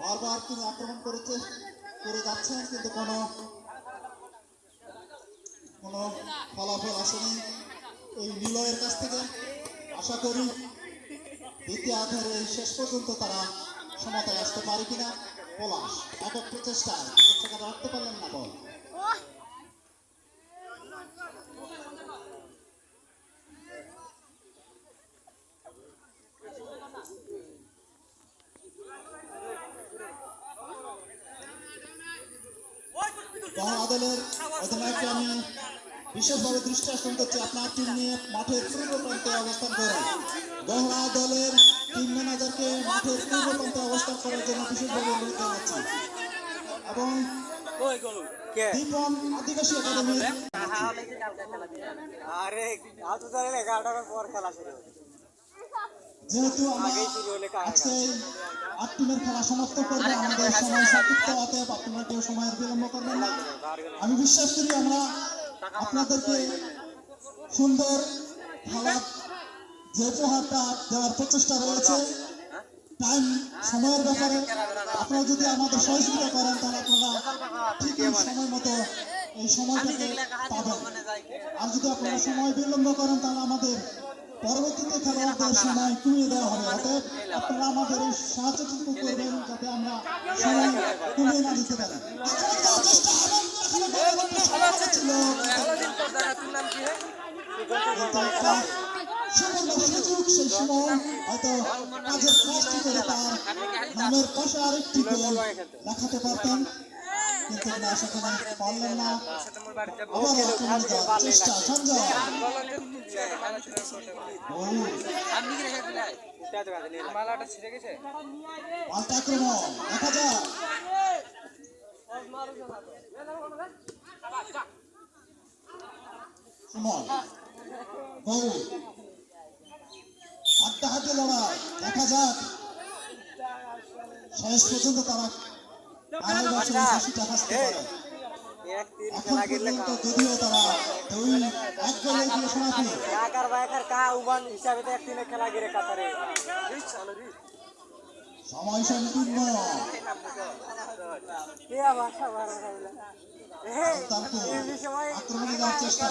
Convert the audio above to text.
বারবার তিনি আক্রমণ করে যাচ্ছেন, কিন্তু কোনো ফলাফল আসেনি এই নিলয়ের কাছ থেকে। আশা করি দ্বিতীয় আধারে শেষ পর্যন্ত তারা সমতায় আসতে পারে কিনা। পলাশ একক প্রচেষ্টায় সেখানে রাখতে পারলেন না বল। দলের অধিনায়ককে আমি বিশেষভাবে দৃষ্টি আকর্ষণ করছি, আপনার টিম নিয়ে মাঠের পূর্ব প্রান্তে অবস্থান করেন। বহরা দলের টিম ম্যানেজারকে মাঠের পূর্ব প্রান্তে অবস্থান করার জন্য বিশেষভাবে অনুরোধ জানাচ্ছি। এবং দীপন আদিবাসী একাডেমির যেহেতু আমরা আজকে 8 টিমের খেলা সমাপ্ত করবো, আমাদের সময় সংক্ষিপ্ত, অতএব আপনারা কেউ সময়ের বিলম্ব করবেন না। আমি বিশ্বাস করি আমরা আপনাদেরকে সুন্দর খেলার যে উপহারটা দেওয়ার প্রচেষ্টা রয়েছে, টাইম সময়ের ব্যাপারে আপনারা যদি আমাদের সহযোগিতা করেন তাহলে আপনারা ঠিকই সময় মতো এই সময়টাকে পাবেন। আর যদি আপনারা সময় বিলম্ব করেন তাহলে আমাদের পরবর্তীতে খেলোয়াড়দের সময় কমিয়ে দেওয়া হবে। অতএব আপনারা আমাদের এই সাহায্যটুকু করবেন যাতে আমরা সময় কমিয়ে না দিতে পারি। সুযোগ সেই সময় হয়তো কাজের কাজটি করে তার নামের পাশে আরেকটি গোল দেখাতে পারতেন, কিন্তু না সেখানে পারলেন না। আবার আক্রমণ দেওয়ার চেষ্টা সঞ্জয়, পাল্টা আক্রমণ দেখা যায়। সুমন বহু হাড্ডাহাড্ডি লড়াই, দেখা যাক শেষ পর্যন্ত তারা যদিও তারা সময় সম্পূর্ণ আক্রমণে যাওয়ার চেষ্টা